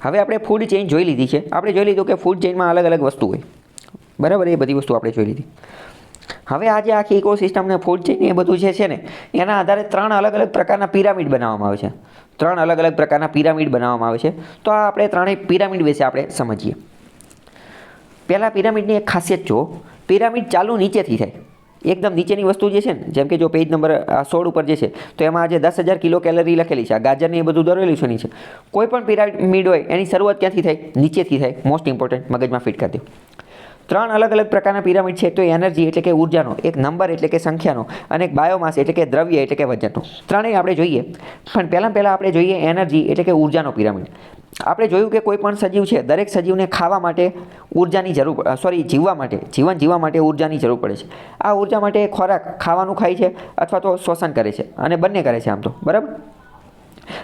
હવે આપણે food chain જોઈ લીધી છે. આપણે જોઈ લીધું કે ફૂડ ચેઇનમાં અલગ અલગ વસ્તુ હોય, બરાબર. એ બધી વસ્તુ આપણે જોઈ લીધી. હવે આ જે આખી ઇકોસિસ્ટમને ફૂડ ચેઇન એ બધું જે છે ને એના આધારે 3 અલગ અલગ પ્રકારના પિરામિડ બનાવવામાં આવે છે. 3 અલગ અલગ પ્રકારના પિરામિડ બનાવવામાં આવે છે. તો આ આપણે 3 પિરામિડ વિશે આપણે સમજીએ. પહેલાં પિરામિડની એક ખાસિયત જો, પિરામિડ ચાલુ નીચેથી થાય. એકદમ નીચેની વસ્તુ જે છે ને, જેમ કે જો પેજ નંબર 16 ઉપર જે છે તો એમાં આજે 10,000 કિલો કેલરી લખેલી છે. આ ગાજરની એ બધું દોરેલું છે નીચે. કોઈ પણ પિરામિડ હોય એની શરૂઆત ક્યાંથી થાય? નીચેથી થાય. મોસ્ટ ઇમ્પોર્ટન્ટ, મગજમાં ફિટ કરી દો. 3 અલગ અલગ પ્રકારના પિરામિડ છે. તો એનર્જી એટલે કે ઉર્જાનો, એક નંબર એટલે કે સંખ્યાનો, અને એક બાયોમાસ એટલે કે દ્રવ્ય એટલે કે વજનનો. ત્રણેય આપણે જોઈએ. પણ પહેલાં આપણે જોઈએ એનર્જી એટલે કે ઉર્જાનો પિરામિડ. આપણે જોયું કે કોઈ પણ સજીવ છે, દરેક સજીવને ખાવા માટે ઉર્જાની જરૂર, જીવવા માટે, જીવન જીવવા માટે ઉર્જાની જરૂર પડે છે. આ ઉર્જા માટે ખોરાક ખાવાનું ખાય છે અથવા તો શોષણ કરે છે, અને બંને કરે છે આમ તો, બરાબર.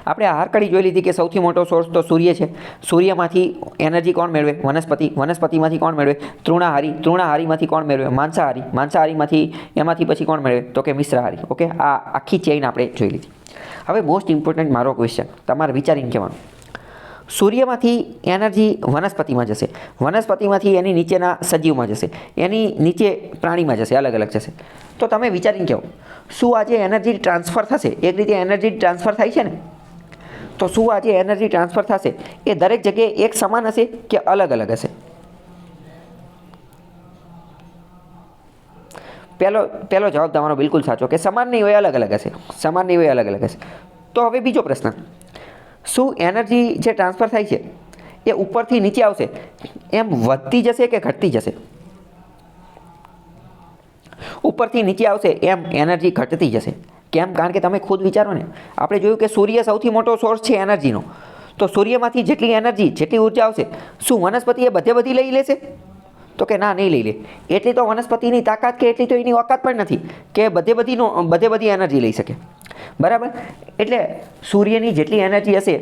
આપણે આહાર કડી જોઈ લીધી કે સૌથી મોટો સોર્સ તો સૂર્ય છે. સૂર્યમાંથી એનર્જી કોણ મેળવે? વનસ્પતિ. વનસ્પતિમાંથી કોણ મેળવે? તૃણાહારી. તૃણાહારીમાંથી કોણ મેળવે? માંસાહારી. માંસાહારીમાંથી એમાંથી પછી કોણ મેળવે? તો કે મિશ્રાહારી. ઓકે, આ આખી ચેઇન આપણે જોઈ લીધી. હવે મોસ્ટ ઇમ્પોર્ટન્ટ મારો ક્વેશ્ચન તમારે વિચારીને કહેવાનું. સૂર્યમાંથી એનર્જી વનસ્પતિમાં જશે, વનસ્પતિમાંથી એની નીચેના સજીવમાં જશે, એની નીચે પ્રાણીમાં જશે, અલગ અલગ જશે. તો તમે વિચારીને કહો, શું આજે એનર્જી ટ્રાન્સફર થશે? એક રીતે એનર્જી ટ્રાન્સફર થાય છે ને, તો શું આજે એનર્જી ટ્રાન્સફર થશે એ દરેક જગ્યાએ એક સમાન હશે કે અલગ અલગ હશે? પહેલો જવાબ તમારો બિલકુલ સાચો કે સમાન નહીં હોય, અલગ અલગ હશે. સમાન નહીં હોય, અલગ અલગ હશે. તો હવે બીજો પ્રશ્ન, શું એનર્જી જે ટ્રાન્સફર થાય છે એ ઉપરથી નીચે આવશે એમ વધતી જશે કે ઘટતી જશે? ઉપરથી નીચે આવશે એમ એનર્જી ઘટતી જશે. કેમ? કારણ કે તમે ખુદ વિચારો ને, આપણે જોયું કે સૂર્ય સૌથી મોટો સોર્સ છે એનર્જીનો. તો સૂર્યમાંથી જેટલી એનર્જી, જેટલી ઉર્જા આવશે, શું વનસ્પતિ એ બધી લઈ લેશે? તો કે ના, નહીં લઈ લે. એટલી તો વનસ્પતિની તાકાત કે એટલી તો એની ઓકાત પણ નથી કે બધી એનર્જી લઈ શકે, બરાબર. એટલે સૂર્યની જેટલી એનર્જી હશે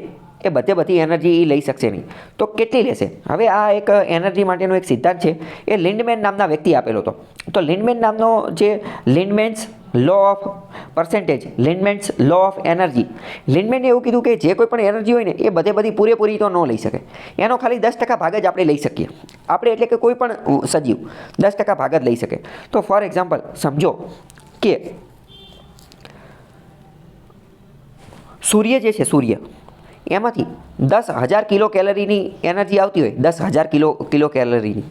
એ બધી એનર્જી એ લઈ શકશે નહીં. તો કેટલી લેશે? હવે આ એક એનર્જી માટેનો એક સિદ્ધાંત છે, એ લિન્ડમેન નામના વ્યક્તિ આપેલો હતો. તો લિન્ડમેન નામનો જે Lindemann's law of percentage, Lindemann's law of energy, લિન્ડમેને એવું કીધું કે જે કોઈ પણ એનર્જી હોય ને એ બધી પૂરેપૂરી તો ન લઈ શકે. એનો ખાલી 10% ભાગ જ આપણે લઈ શકીએ. આપણે એટલે કે કોઈ પણ સજીવ 10% ભાગ જ લઈ શકે. તો ફોર એક્ઝામ્પલ સમજો કે સૂર્ય જે છે, સૂર્ય એમાંથી 10,000 કિલો કેલરીની એનર્જી આવતી હોય, 10,000 કિલો કેલરીની,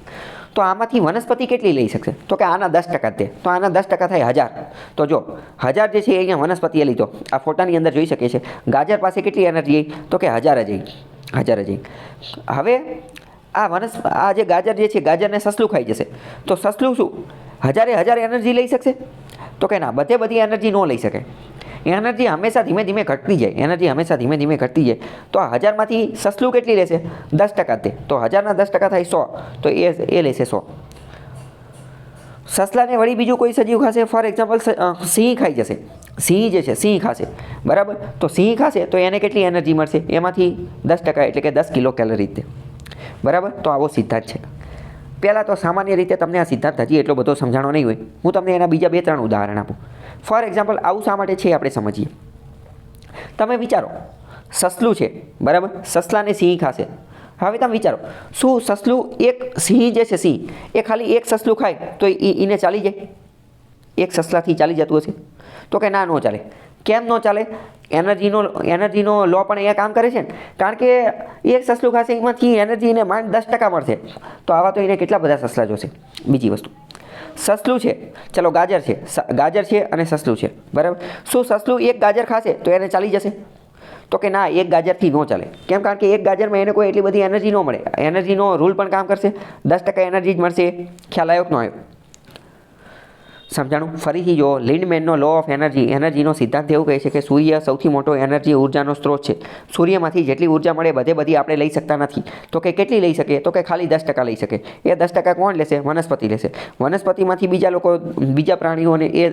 તો આમાંથી વનસ્પતિ કેટલી લઈ શકશે? તો કે આના 10% જ. તો આના 10% થાય 1000. તો જો 1000 જે છે એ અહીંયા વનસ્પતિએ લીધો. આ ફોટાની અંદર જોઈ શકે છે. ગાજર પાસે કેટલી એનર્જી આવી? તો કે 1000 જ આવી. હવે આ જે ગાજર જે છે, ગાજરને સસલું ખાઈ જશે. તો સસલું શું 1000 એનર્જી લઈ શકશે? તો કે ના, બધી એનર્જી ન લઈ શકે. એનર્જી હંમેશા ધીમે ધીમે ઘટતી જાય. તો આ 1000માંથી સસલું કેટલી લેશે? 10% દે. તો 1000ના 10% થાય 100. તો એ લેશે 100. સસલાને વળી બીજું કોઈ સજીવ ખાશે, ફોર એક્ઝામ્પલ સિંહ ખાઈ જશે. સિંહ જે છે, સિંહ ખાશે, બરાબર. તો સિંહ ખાશે તો એને કેટલી એનર્જી મળશે? એમાંથી 10% એટલે કે 10 કિલો કેલરી દે, બરાબર. તો આવો સિદ્ધાંત છે. પહેલાં તો સામાન્ય રીતે તમને આ સિદ્ધાંત હજી એટલો બધો સમજાણો નહીં હોય. હું તમને એના બીજા 2-3 ઉદાહરણ આપું. ફોર એક્ઝામ્પલ આવું શા માટે છે આપણે સમજીએ. તમે વિચારો, સસલું છે, બરાબર. સસલાને સિંહ ખાશે. હવે તમે વિચારો, શું સસલું, એક સિંહ જે છે, સિંહ એ ખાલી એક સસલું ખાય તો એને ચાલી જાય? એક સસલાથી ચાલી જતું હશે? તો કે ના, ન ચાલે. કેમ ન ચાલે? એનર્જીનો લો પણ અહીંયા કામ કરે છે ને. કારણ કે એક સસલું ખાશે એમાંથી એનર્જીને માંડ 10% મળશે. તો આવા તો એને કેટલા બધા સસલા જોશે? બીજી વસ્તુ, સસલું છે, ચલો ગાજર છે અને સસલું છે, બરાબર. શું સસલું એક ગાજર ખાશે તો એને ચાલી જશે? તો કે ના, એક ગાજરથી ન ચાલે. કેમ? કારણ કે એક ગાજરમાં એને કોઈ એટલી બધી એનર્જી ન મળે. એનર્જીનો રૂલ પણ કામ કરશે. 10% એનર્જી જ મળશે. ખ્યાલ આવ્યો કે ન આવ્યો? સમજાણું? ફરીથી જો, લિન્ડમેનનો લો ઓફ એનર્જીનો સિદ્ધાંત એવું કહે છે કે સૂર્ય સૌથી મોટો એનર્જી ઉર્જાનો સ્ત્રોત છે. સૂર્યમાંથી જેટલી ઉર્જા મળે બધી આપણે લઈ શકતા નથી. તો કે કેટલી લઈ શકે? તો કે ખાલી 10% લઈ શકે. એ 10% કોણ લેશે? વનસ્પતિ લેશે. વનસ્પતિમાંથી બીજા પ્રાણીઓને એ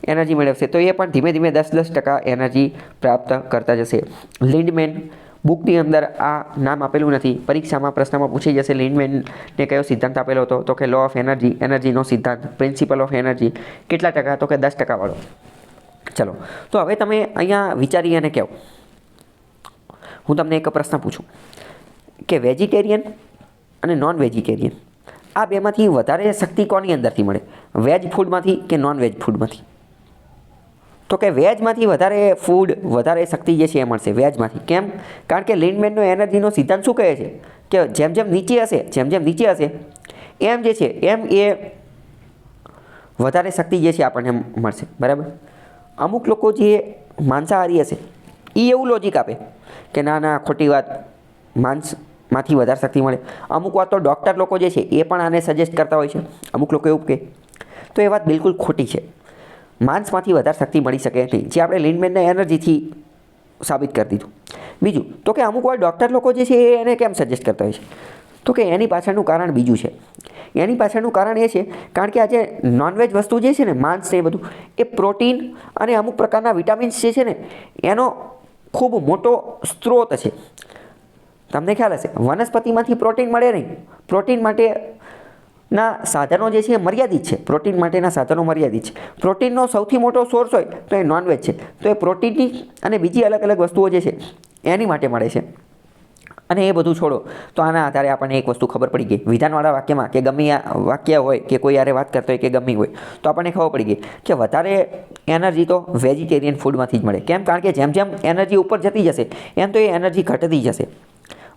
એનર્જી મેળવશે. તો એ પણ ધીમે ધીમે 10% એનર્જી પ્રાપ્ત કરતા જશે. લિન્ડમેન બુકની અંદર આ નામ આપેલું નથી. પરીક્ષામાં પ્રશ્નમાં પૂછાઈ જશે લિન્ડમેનને કયો સિદ્ધાંત આપેલો હતો? તો કે લો ઓફ એનર્જીનો સિદ્ધાંત, પ્રિન્સિપલ ઓફ એનર્જી. કેટલા ટકા? તો કે 10% વાળો. ચલો, તો હવે તમે અહીંયા વિચારી અને કહો, હું તમને એક પ્રશ્ન પૂછું કે વેજીટેરિયન અને નોન વેજીટેરિયન આ બેમાંથી વધારે શક્તિ કોની અંદરથી મળે, વેજ ફૂડમાંથી કે નોન વેજ ફૂડમાંથી? તો કે વેજમાંથી વધારે શક્તિ જે છે એ મળશે વેજમાંથી. કેમ? કારણ કે લિન્ડમેનનો એનર્જીનો સિદ્ધાંત શું કહે છે કે જેમ જેમ નીચે હશે એમ જે છે એમ એ વધારે શક્તિ જે છે આપણને મળશે. બરાબર. અમુક લોકો જે માંસાહારી હશે એ એવું લોજિક આપે કે ના ખોટી વાત, માંસમાંથી વધારે શક્તિ મળે. અમુક વાત તો ડૉક્ટર લોકો જે છે એ પણ આને સજેસ્ટ કરતા હોય છે. અમુક લોકો એવું કહે તો એ વાત બિલકુલ ખોટી છે. માંસમાંથી વધારે શક્તિ મળી શકે નહીં, જે આપણે લિન્ડમેનના એનર્જીથી સાબિત કરી દીધું. બીજું તો કે અમુક વાર ડૉક્ટર લોકો જે છે એ એને કેમ સજેસ્ટ કરતા હોય છે, તો કે એની પાછળનું કારણ બીજું છે. એની પાછળનું કારણ એ છે કારણ કે આજે નોનવેજ વસ્તુ જે છે ને, માંસ ને એ બધું, એ પ્રોટીન અને અમુક પ્રકારના વિટામિન્સ જે છે ને એનો ખૂબ મોટો સ્ત્રોત છે. તમને ખ્યાલ હશે વનસ્પતિમાંથી પ્રોટીન મળે નહીં. પ્રોટીન માટેના સાધનો જે છે એ મર્યાદિત છે. પ્રોટીનનો સૌથી મોટો સોર્સ હોય તો એ નોનવેજ છે. તો એ પ્રોટીનની અને બીજી અલગ અલગ વસ્તુઓ જે છે એની માટે મળે છે. અને એ બધું છોડો તો આના આધારે આપણને એક વસ્તુ ખબર પડી ગઈ, વિધાનવાળા વાક્યમાં કે ગમે આ વાક્ય હોય કે કોઈ યારે વાત કરતો હોય કે ગમે હોય તો આપણને ખબર પડી ગઈ કે વધારે એનર્જી તો વેજીટેરિયન ફૂડમાંથી જ મળે. કેમ? કારણ કે જેમ જેમ એનર્જી ઉપર જતી જશે એમ તો એ એનર્જી ઘટતી જશે.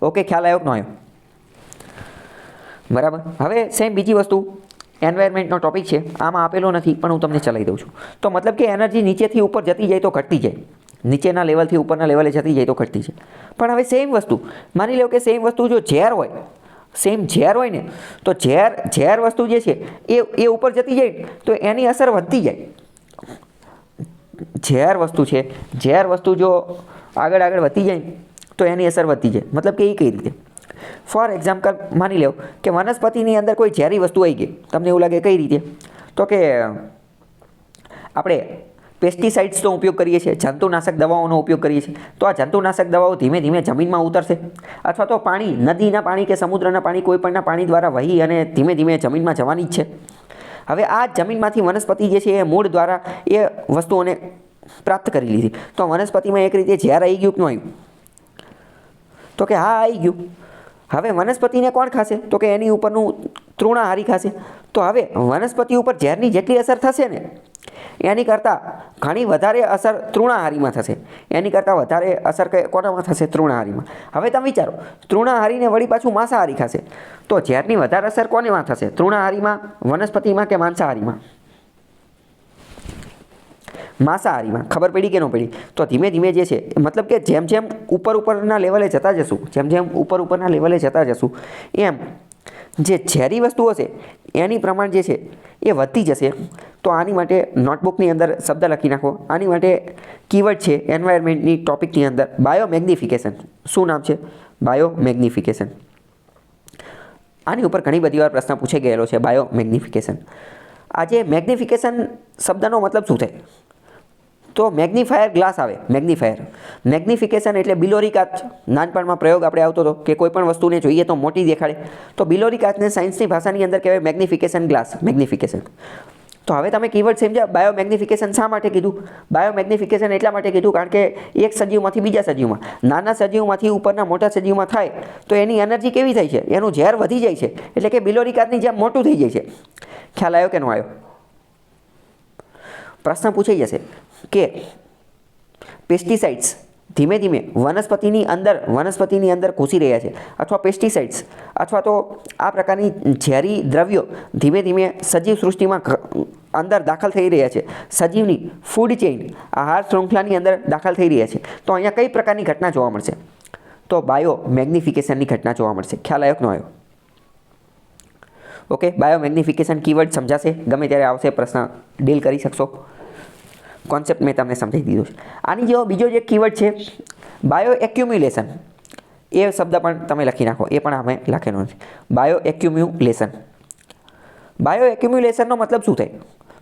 ઓકે, ખ્યાલ આવ્યો કે ન આવ્યો? બરાબર. હવે સેમ બીજી વસ્તુ એન્વાયરમેન્ટનો ટોપિક છે, આમાં આપેલો નથી પણ હું તમને ચલાવી દઉં છું. તો મતલબ કે એનર્જી નીચેથી ઉપર જતી જાય તો ઘટતી જાય, નીચેના લેવલથી ઉપરના લેવલે જતી જાય તો ઘટતી જાય. પણ હવે સેમ વસ્તુ માની લો કે સેમ વસ્તુ જો ઝેર હોય ને તો ઝેર વસ્તુ જે છે એ ઉપર જતી જાય તો એની અસર વધતી જાય. ઝેર વસ્તુ જો આગળ વધતી જાય તો એની અસર વધતી જાય. મતલબ કે એ કઈ રીતે? ફોર એક્ઝામ્પલ માની લો કે વનસ્પતિની અંદર કોઈ ઝેરી વસ્તુ આવી ગઈ. તમને એવું લાગે કઈ રીતે? તો કે આપણે પેસ્ટિસાઇડ્સનો ઉપયોગ કરીએ છીએ, જંતુનાશક દવાઓનો ઉપયોગ કરીએ છીએ. તો આ જંતુનાશક દવાઓ ધીમે ધીમે જમીનમાં ઉતરશે, અથવા તો પાણી, નદીના પાણી કે સમુદ્રના પાણી, કોઈ પણના પાણી દ્વારા વહી અને ધીમે ધીમે જમીનમાં જવાની જ છે. હવે આ જમીનમાંથી વનસ્પતિ જે છે એ મૂળ દ્વારા એ વસ્તુઓને પ્રાપ્ત કરી લીધી. તો વનસ્પતિમાં એક રીતે ઝેર આવી ગયું કે ન આવ્યું? તો કે હા, આવી ગયું. હવે વનસ્પતિને કોણ ખાશે? તો કે એની ઉપરનું તૃણાહારી ખાશે. તો હવે વનસ્પતિ ઉપર ઝેરની જેટલી અસર થશે ને એની કરતાં ઘણી વધારે અસર તૃણાહારીમાં થશે. એની કરતાં વધારે અસર કોનામાં થશે? તૃણાહારીમાં. હવે તમે વિચારો, તૃણાહારીને વળી પાછું માંસાહારી ખાશે તો ઝેરની વધારે અસર કોનેમાં થશે? તૃણાહારીમાં, વનસ્પતિમાં કે માંસાહારીમાં? માંસાહારીમાં. ખબર પડી કે ન પડી? તો ધીમે ધીમે જે છે મતલબ કે જેમ જેમ ઉપરના લેવલે જતા જશું એમ જે ઝેરી વસ્તુઓ છે એની પ્રમાણ જે છે એ વધતી જશે. તો આની માટે નોટબુકની અંદર શબ્દ લખી નાખો. આની માટે કીવર્ડ છે એન્વાયરમેન્ટની ટોપિકની અંદર બાયોમેગ્નિફિકેશન. શું નામ છે? બાયોમેગ્નિફિકેશન. આની ઉપર ઘણી બધી વાર પ્રશ્ન પૂછાઈ ગયેલો છે, બાયોમેગ્નિફિકેશન. આજે મેગ્નિફિકેશન શબ્દનો મતલબ શું થાય? તો મેગ્નિફાયર ગ્લાસ આવે. મેગ્નિફિકેશન એટલે બિલોરી કાચ. નાનપણમાં પ્રયોગ આપણે આવતો હતો કે કોઈ પણ વસ્તુને જોઈએ તો મોટી દેખાડે, તો બિલોરી કાચને સાયન્સની ભાષાની અંદર કહેવાય મેગ્નિફિકેશન ગ્લાસ. મેગ્નિફિકેશન. તો હવે તમે કીવર્ડ સમજ્યા. બાયોમેગ્નિફિકેશન શા માટે કીધું? બાયોમેગ્નિફિકેશન એટલા માટે કીધું કારણ કે એક સજીવમાંથી બીજા સજીવમાં, નાના સજીવમાંથી ઉપરના મોટા સજીવમાં થાય તો એની એનર્જી કેવી થાય છે? એનું ઝેર વધી જાય છે, એટલે કે બિલોરી કાચની જેમ મોટું થઈ જાય છે. ખ્યાલ આવ્યો કે ન આવ્યો? પ્રશ્ન પૂછાઈ જશે કે પેસ્ટિસાઇડ્સ ધીમે ધીમે વનસ્પતિની અંદર ઘૂસી રહ્યા છે, અથવા પેસ્ટિસાઇડ્સ અથવા તો આ પ્રકારની ઝેરી દ્રવ્યો ધીમે ધીમે સજીવ સૃષ્ટિમાં અંદર દાખલ થઈ રહ્યા છે. સજીવની ફૂડ ચેઇન, આહાર શૃંખલાની અંદર દાખલ થઈ રહ્યા છે. તો અહીંયા કઈ પ્રકારની ઘટના જોવા મળશે? તો બાયોમેગ્નિફિકેશનની ઘટના જોવા મળશે. ખ્યાલ આવ્યો કે ન આવ્યો? ઓકે, બાયોમેગ્નિફિકેશન કીવર્ડ સમજાશે, ગમે ત્યારે આવશે પ્રશ્ન ડીલ કરી શકશો. કોન્સેપ્ટ મેં તમને સમજાવી દીધો છે. આની જેવો બીજો જે કીવર્ડ છે બાયો એક્યુમ્યુલેશન. એ શબ્દ પણ તમે લખી નાખો, એ પણ અમે લખેલો નથી. બાયો એક્યુમ્યુલેશનનો મતલબ શું થાય?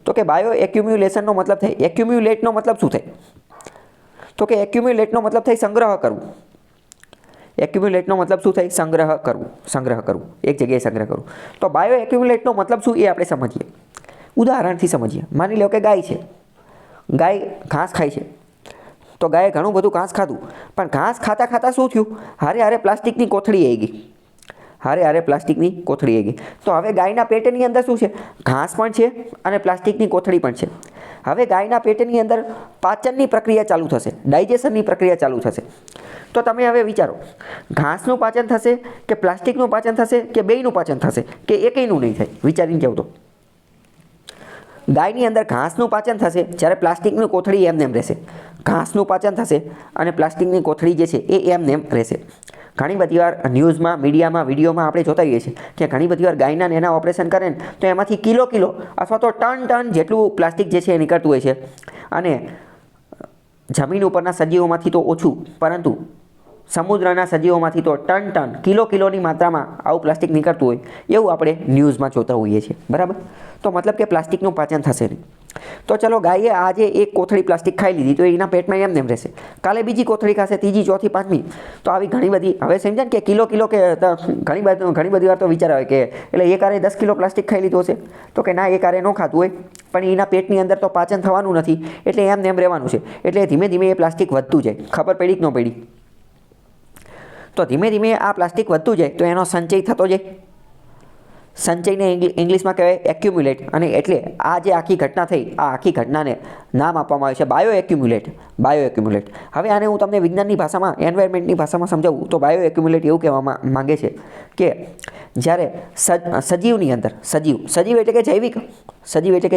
તો કે બાયો એક્યુમ્યુલેશનનો મતલબ થાય, એક્યુમ્યુલેટનો મતલબ શું થાય? તો કે એક્યુમ્યુલેટનો મતલબ થાય સંગ્રહ કરવું. એક્યુમ્યુલેટનો મતલબ શું થાય? સંગ્રહ કરવું, એક જગ્યાએ સંગ્રહ કરવું. તો બાયો એક્યુમ્યુલેટનો મતલબ શું એ આપણે સમજીએ, ઉદાહરણથી સમજીએ. માની લો કે ગાય છે, ગાય ઘાસ ખાય છે. તો ગાયે ઘણું બધું ઘાસ ખાધું, પણ ઘાસ ખાતા ખાતા શું થયું? હારે હારે પ્લાસ્ટિકની કોથળી આવી ગઈ, હારે હારે પ્લાસ્ટિકની કોથળી આવી ગઈ. તો હવે ગાયના પેટની અંદર શું છે? ઘાસ પણ છે અને પ્લાસ્ટિકની કોથળી પણ છે. હવે ગાયના પેટની અંદર પાચનની પ્રક્રિયા ચાલુ થશે, ડાયજેશનની પ્રક્રિયા ચાલુ થશે. તો તમે હવે વિચારો, ઘાસનું પાચન થશે કે પ્લાસ્ટિકનું પાચન થશે કે બેયનું પાચન થશે કે એકયનું નહીં થાય? વિચારીને કહો તો. ગાયની અંદર ઘાસનું પાચન થશે જ્યારે પ્લાસ્ટિકની કોથળી એમને એમ રહેશે. ઘાસનું પાચન થશે અને પ્લાસ્ટિકની કોથળી જે છે એ એમને એમ રહેશે. ઘણી બધી વાર ન્યૂઝમાં, મીડિયામાં, વિડીયોમાં આપણે જોતા હોઈએ છીએ કે ઘણી બધી વાર ગાયના એના ઓપરેશન કરે ને તો એમાંથી કિલો અથવા તો ટન જેટલું પ્લાસ્ટિક જે છે એ નીકળતું હોય છે. અને જમીન ઉપરના સજીવોમાંથી તો ઓછું, પરંતુ સમુદ્રના સજીવોમાંથી તો ટન કિલોની માત્રામાં આવું પ્લાસ્ટિક નીકળતું હોય એવું આપણે ન્યૂઝમાં જોતા હોઈએ છીએ. બરાબર? તો મતલબ કે પ્લાસ્ટિકનું પાચન થશે નહીં. તો ચલો, ગાયે આજે એક કોથળી પ્લાસ્ટિક ખાઈ લીધી તો એના પેટમાં એમને એમ રહેશે. કાલે બીજી કોથળી ખાશે, ત્રીજી, ચોથી, પાંચમી. તો આવી ઘણી બધી, હવે સમજાય ને કે કિલો કે ઘણી બધી વાર તો વિચાર આવે કે એટલે એક આરે 10 કિલો પ્લાસ્ટિક ખાઈ લીધું હશે. તો કે ના, એક આરે ન ખાતું હોય, પણ એના પેટની અંદર તો પાચન થવાનું નથી, એટલે એમને એમ રહેવાનું છે. એટલે ધીમે ધીમે એ પ્લાસ્ટિક વધતું જાય. ખબર પડી કે ન પડી? તો ધીમે ધીમે આ પ્લાસ્ટિક વધતું જાય તો એનો સંચય થતો જાય. સંચયને ઇંગ્લિશમાં કહેવાય એક્યુમ્યુલેટ. અને એટલે આ જે આખી ઘટના થઈ, આ આખી ઘટનાને નામ આપવામાં આવે છે બાયો એક્યુમ્યુલેટ. હવે આને હું તમને વિજ્ઞાનની ભાષામાં, એન્વાયરમેન્ટની ભાષામાં સમજાવું તો બાયો એક્યુમ્યુલેટ એવું કહેવામાં માંગે છે કે જ્યારે સજીવની અંદર, સજીવ એટલે કે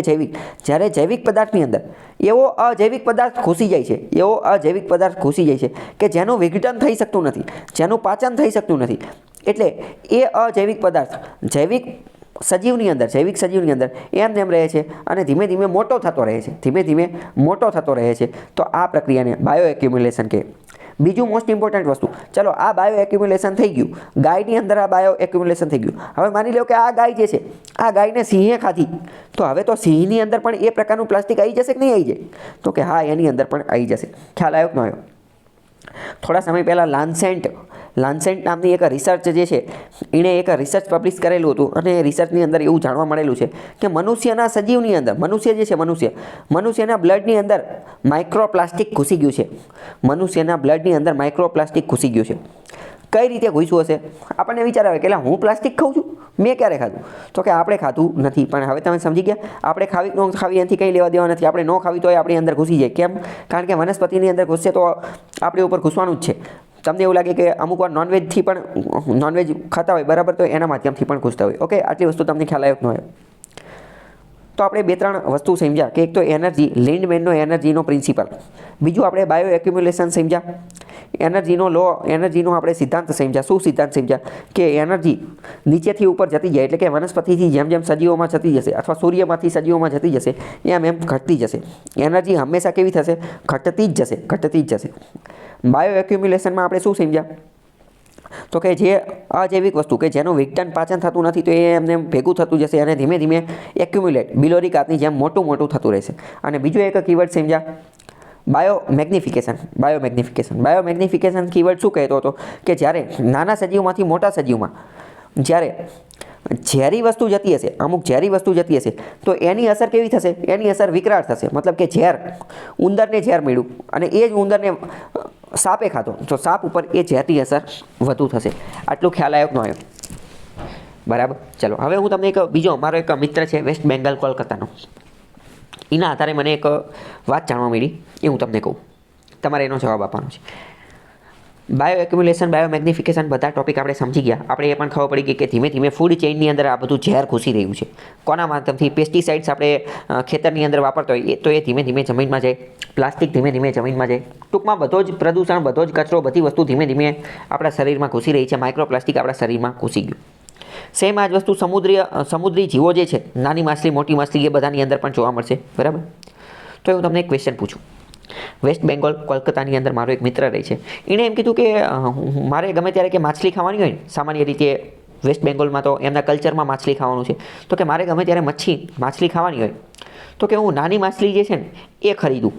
જૈવિક, જ્યારે જૈવિક પદાર્થની અંદર એવો અજૈવિક પદાર્થ ઘૂસી જાય છે, કે જેનું વિઘટન થઈ શકતું નથી, જેનું પાચન થઈ શકતું નથી. એટલે એ અજૈવિક પદાર્થ જૈવિક સજીવની અંદર એમ રહે છે અને ધીમે ધીમે મોટો થતો રહે છે. તો આ પ્રક્રિયાને બાયો એક્યુમ્યુલેશન કહે. બીજું મોસ્ટ ઇમ્પોર્ટન્ટ વસ્તુ, ચલો આ બાયો એક્યુમ્યુલેશન થઈ ગયું, ગાયની અંદર આ બાયો એક્યુમ્યુલેશન થઈ ગયું. હવે માની લો કે આ ગાય જે છે, આ ગાયને સિંહે ખાધી, તો હવે તો સિંહની અંદર પણ એ પ્રકારનું પ્લાસ્ટિક આવી જશે કે નહીં આવી જાય? તો કે હા, એની અંદર પણ આવી જશે. ખ્યાલ આવ્યો કે ન આવ્યો? થોડા સમય પહેલાં લાન્સેન્ટ નામની એક રિસર્ચ જે છે, એણે એક રિસર્ચ પબ્લિશ કરેલું હતું અને એ રિસર્ચની અંદર એવું જાણવા મળેલું છે કે મનુષ્યના સજીવની અંદર, મનુષ્યના બ્લડની અંદર માઇક્રોપ્લાસ્ટિક ઘૂસી ગયું છે. કઈ રીતે ઘૂસ્યું હશે? આપણને વિચાર આવે કે હું પ્લાસ્ટિક ખાઉં છું, મેં ક્યારે ખાધું? તો કે આપણે ખાધું નથી. પણ હવે તમે સમજી ગયા, આપણે ખાવી ન ખાવી એનાથી કંઈ લેવા દેવા નથી. આપણે ન ખાવી તો આપણી અંદર ઘૂસી જાય. કેમ? કારણ કે વનસ્પતિની અંદર ઘૂસશે તો આપણી ઉપર ઘૂસવાનું જ છે. તમને એવું લાગે કે અમુક વાર નોનવેજ ખાતા હોય, બરાબર, તો એના માધ્યમથી પણ ઘૂસતા હોય. ઓકે, આટલી વસ્તુ તમને ખ્યાલ આવ્યો ન આવ્યો? તો આપણે 2-3 વસ્તુ સમજ્યા કે એક તો એનર્જી, લિન્ડમેનનો એનર્જીનો પ્રિન્સિપલ. બીજું આપણે બાયો એક્યુમ્યુલેશન સમજ્યા, એનર્જીનો લો, એનર્જીનો આપણે સિદ્ધાંત સમજ્યા. શું સિદ્ધાંત સમજ્યા? કે એનર્જી નીચેથી ઉપર જતી જાય, એટલે કે વનસ્પતિથી જેમ જેમ સજીવોમાં જતી જશે અથવા સૂર્યમાંથી સજીવોમાં જતી જશે એમ ઘટતી જશે. એનર્જી હંમેશા કેવી થશે? ઘટતી જ જશે. બાયો એક્યુમ્યુલેશનમાં આપણે શું સમજ્યા? તો કે જે અજૈવિક વસ્તુ કે જેનું વિઘટન પાચન થતું નથી તો એ એમને ભેગું થતું જશે અને ધીમે ધીમે એક્યુમ્યુલેટ, બિલોરી કાતની જેમ મોટું થતું રહેશે. અને બીજું એક કીવર્ડ સમજ્યા, બાયો મેગ્નિફિકેશન કીવર્ડ શું કહેતો હતો? કે જ્યારે નાના સજીવમાંથી મોટા સજીવમાં જ્યારે ઝેરી વસ્તુ જતી હશે, અમુક ઝેરી વસ્તુ જતી હશે, તો એની અસર કેવી થશે? એની અસર વિકરાળ થશે. મતલબ કે ઉંદરને ઝેર મળ્યું અને એ જ ઉંદરને સાપે ખાધો તો સાપ ઉપર એ ઝેરની અસર વધુ થશે. આટલું ખ્યાલ આવ્યો કે ન આવ્યો? બરાબર. ચલો, હવે હું તમને મારો એક મિત્ર છે વેસ્ટ બેંગાલ, કોલકાતાનો. એના આધારે મને એક વાત જાણવા મળી, એ હું તમને કહું, તમારે એનો જવાબ આપવાનો છે. બાયો એક્યુમ્યુલેશન, બાયો મેગ્નિફિકેશન બધા ટોપિક આપણે સમજી ગયા. આપણે એ પણ ખબર પડી ગઈ કે ધીમે ધીમે ફૂડ ચેઇનની અંદર આ બધું ઝેર ઘૂસી રહ્યું છે. કોના માધ્યમથી? પેસ્ટિસાઇડ્સ આપણે ખેતરની અંદર વાપરતા હોય તો એ ધીમે ધીમે જમીનમાં જાય, પ્લાસ્ટિક ધીમે ધીમે જમીનમાં જાય. ટૂંકમાં બધો જ પ્રદૂષણ, બધો જ કચરો, બધી વસ્તુ ધીમે ધીમે આપણા શરીરમાં ઘૂસી રહી છે. માઇક્રોપ્લાસ્ટિક આપણા શરીરમાં ઘૂસી ગયું. સેમ આ જ વસ્તુ સમુદ્રી જીવો જે છે, નાની માછલી, મોટી માછલી, એ બધાની અંદર પણ જોવા મળશે. બરાબર. તો હું તમને એક ક્વેશ્ચન પૂછું. વેસ્ટ બેંગોલ, કોલકાતાની અંદર મારો એક મિત્ર રહે છે. એણે એમ કીધું કે મારે ગમે ત્યારે કે માછલી ખાવાની હોય ને, સામાન્ય રીતે વેસ્ટ બેંગોલમાં તો એમના કલ્ચરમાં માછલી ખાવાનું છે, તો કે મારે ગમે ત્યારે માછલી ખાવાની હોય તો કે હું નાની માછલી જે છે ને એ ખરીદું,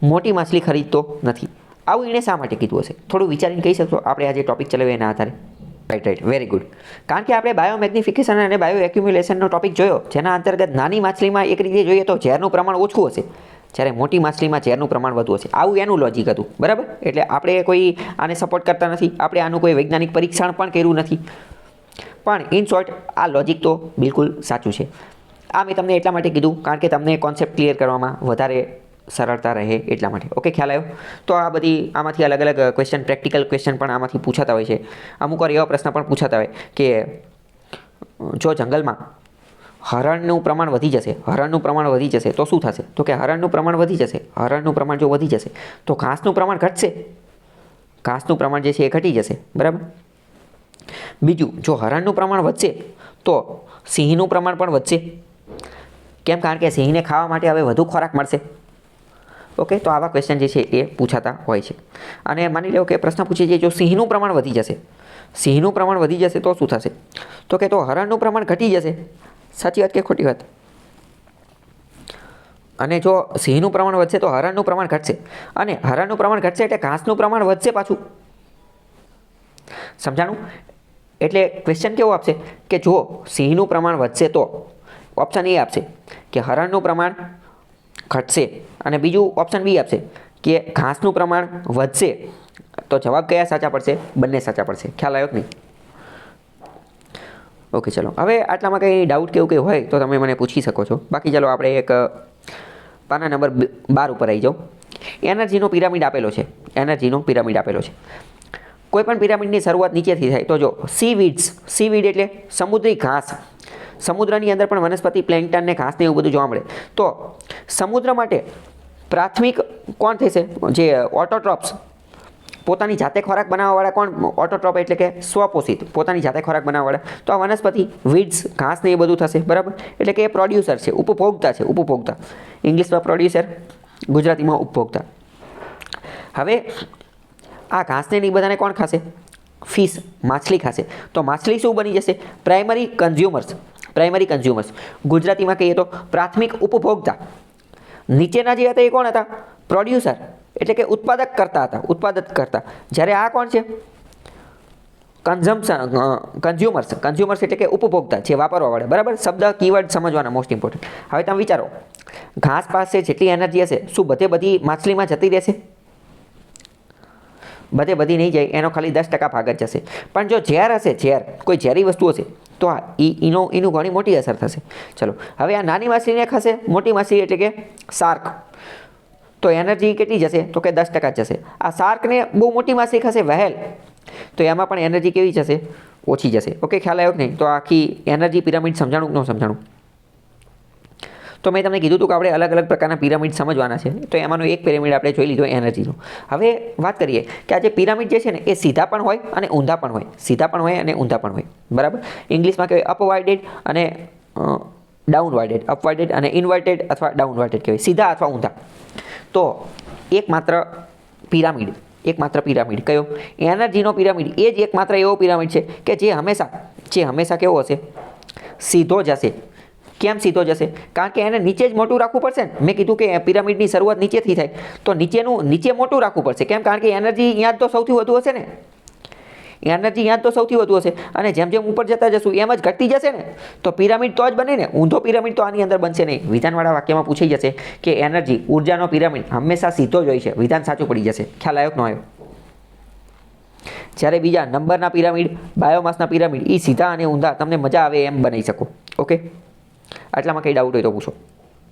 મોટી માછલી ખરીદતો નથી. આવું એણે શા માટે કીધું હશે? થોડું વિચારીને કહી શકશો? આપણે આજે ટોપિક ચલાવીએ એના આધારે. Right, very good. કારણ કે આપણે બાયો મેગ્નિફિકેશન અને બાયો એક્યુમ્યુલેશનનો ટોપિક જોયો, જેના અંતર્ગત નાની માછલીમાં એક રીતે જોઈએ તો ઝેરનું પ્રમાણ ઓછું હશે. જ્યારે મોટી માછલીમાં ઝેરનું પ્રમાણ વધુ હશે. આવું એનું લોજિક હતું, બરાબર. એટલે આપણે કોઈ આને સપોર્ટ કરતા નથી, આપણે આનું કોઈ વૈજ્ઞાનિક પરીક્ષણ પણ કર્યું નથી, પણ ઇન શોર્ટ આ લોજિક તો બિલકુલ સાચું છે. આ મેં તમને એટલા માટે કીધું કારણ કે તમને કોન્સેપ્ટ ક્લિયર કરવામાં વધારે સરળતા રહે એટલા માટે. ઓકે, ખ્યાલ આવ્યો? તો આ બધી આમાંથી અલગ અલગ ક્વેશ્ચન, પ્રેક્ટિકલ ક્વેશ્ચન પણ આમાંથી પૂછાતા હોય છે. અમુક વાર એવા પ્રશ્ન પણ પૂછાતા હોય કે જો જંગલમાં હરણનું પ્રમાણ વધી જશે તો શું થશે? તો કે હરણનું પ્રમાણ વધી જશે, હરણનું પ્રમાણ જો વધી જશે તો ઘાસનું પ્રમાણ ઘટશે, ઘાસનું પ્રમાણ જે છે એ ઘટી જશે, બરાબર. બીજું, જો હરણનું પ્રમાણ વધશે તો સિંહનું પ્રમાણ પણ વધશે. કેમ? કારણ કે સિંહને ખાવા માટે હવે વધુ ખોરાક મળશે. ઓકે, તો આવા ક્વેશ્ચન જે છે એ પૂછાતા હોય છે. અને માની લો કે પ્રશ્ન પૂછે છે જો સિંહનું પ્રમાણ વધી જશે તો શું થશે? તો કે તો હરણનું પ્રમાણ ઘટી જશે. સાચી વાત કે ખોટી વાત? અને જો સિંહનું પ્રમાણ વધશે તો હરણનું પ્રમાણ ઘટશે, અને હરણનું પ્રમાણ ઘટશે એટલે ઘાસનું પ્રમાણ વધશે પાછું. સમજાણું? એટલે ક્વેશ્ચન કેવો આપશે કે જો સિંહનું પ્રમાણ વધશે તો ઓપ્શન એ આપશે કે હરણનું પ્રમાણ ઘટશે, અને બીજું ઓપ્શન બી આપશે કે ઘાસનું પ્રમાણ વધશે. તો જવાબ કયા સાચા પડશે? બંને સાચા પડશે. ખ્યાલ આવ્યો કે નહીં? ઓકે, ચલો હવે આટલામાં કંઈ ડાઉટ કેવું કંઈ હોય તો તમે મને પૂછી શકો છો. બાકી ચાલો આપણે એક પાના નંબર 12 ઉપર આવી જાઓ. એનર્જીનો પિરામિડ આપેલો છે. કોઈ પણ પિરામિડની શરૂઆત નીચેથી થાય તો જો સીવીડ એટલે સમુદ્રી ઘાસ. સમુદ્રની અંદર પણ વનસ્પતિ, પ્લેન્કટન ને ઘાસને એવું બધું જોવા મળે. તો સમુદ્ર માટે પ્રાથમિક કોણ થશે? જે ઓટોટ્રોપ્સ, પોતાની જાતે ખોરાક બનાવવાવાળા કોણ? ઓટોટ્રોપ એટલે કે સ્વપોષિત, પોતાની જાતે ખોરાક બનાવવાવાળા. તો આ વનસ્પતિ, વીડ્સ, ઘાસ ને એ બધું થશે, બરાબર. એટલે કે એ પ્રોડ્યુસર છે, ઉપભોક્તા. ઇંગ્લિશમાં પ્રોડ્યુસર, ગુજરાતીમાં ઉપભોક્તા. હવે આ ઘાસને એ બધાને કોણ ખાશે? ફિશ, માછલી ખાશે. તો માછલી શું બની જશે? Primary consumers. ગુજરાતીમાં કહીએ તો પ્રાથમિક ઉપભોક્તા. નીચેના જે હતા એ કોણ હતા? પ્રોડ્યુસર, એટલે કે ઉત્પાદક કરતા. જ્યારે આ કોણ છે? કન્ઝ્યુમર્સ એટલે કે ઉપભોક્તા, જે વાપરવાવાળા, બરાબર. શબ્દ, કીવર્ડ સમજવાના મોસ્ટ ઇમ્પોર્ટન્ટ. હવે તમે વિચારો, ઘાસ પાસે જેટલી એનર્જી હશે શું બધી માછલીમાં જતી રહેશે? બધી નહીં જાય, એનો ખાલી 10% ભાગ જ જશે. પણ જો ઝેર હશે, કોઈ ઝેરી વસ્તુ હશે તો એનું ઘણી મોટી અસર થશે. ચલો હવે આ નાની માછલીને ખાશે મોટી માછલી એટલે કે શાર્ક, તો એનર્જી કેટલી જશે? તો કે 10% જશે. આ શાર્કને બહુ મોટી માછલી ખાશે વ્હેલ, તો એમાં પણ એનર્જી કેવી જશે? ઓછી જશે. ઓકે, ખ્યાલ આવ્યો કે નહીં? તો આખી એનર્જી પિરામિડ સમજાણું કે ન સમજાણું? તો મેં તમને કીધું હતું કે આપણે અલગ અલગ પ્રકારના પિરામિડ સમજવાના છે. તો એમાંનો એક પિરામિડ આપણે જોઈ લીધો એનર્જીનો. હવે વાત કરીએ કે આ જે પિરામિડ જે છે ને એ સીધા પણ હોય અને ઊંધા પણ હોય, બરાબર. ઇંગ્લિશમાં કહેવાય અપવાઇડેડ અને ડાઉનવાઇડેડ, અને ઇન્વર્ટેડ અથવા ડાઉનવાઇડેડ કહેવાય, સીધા અથવા ઊંધા. તો એકમાત્ર પિરામિડ કયો? એનર્જીનો પિરામિડ. એ જ એકમાત્ર એવો પિરામિડ છે કે જે હંમેશા કેવો હશે? સીધો જશે. કેમ સીધો જશે? કારણ કે એને નીચે જ મોટું રાખવું પડશે ને. મેં કીધું કે પિરામિડની શરૂઆત નીચેથી થાય, તો નીચે મોટું રાખવું પડશે. કેમ? કારણ કે એનર્જી અહીંયા તો સૌથી વધુ હશે ને. અને જેમ જેમ ઉપર જતા જશું એમ જ ઘટતી જશે ને. તો પિરામિડ તો જ બને ને. ઊંધો પિરામિડ તો આની અંદર બનશે નહીં. વિધાનવાળા વાક્યમાં પૂછાઈ જશે કે એનર્જી, ઉર્જાનો પિરામિડ હંમેશા સીધો જ હોય છે. વિધાન સાચું પડી જશે. ખ્યાલ આવ્યો કે ન આવ્યો? જ્યારે બીજા નંબરના પિરામિડ, બાયોમાસના પિરામિડ, એ સીધા અને ઊંધા તમને મજા આવે એમ બનાવી શકો. ઓકે, આટલામાં કંઈ ડાઉટ હોય તો પૂછો.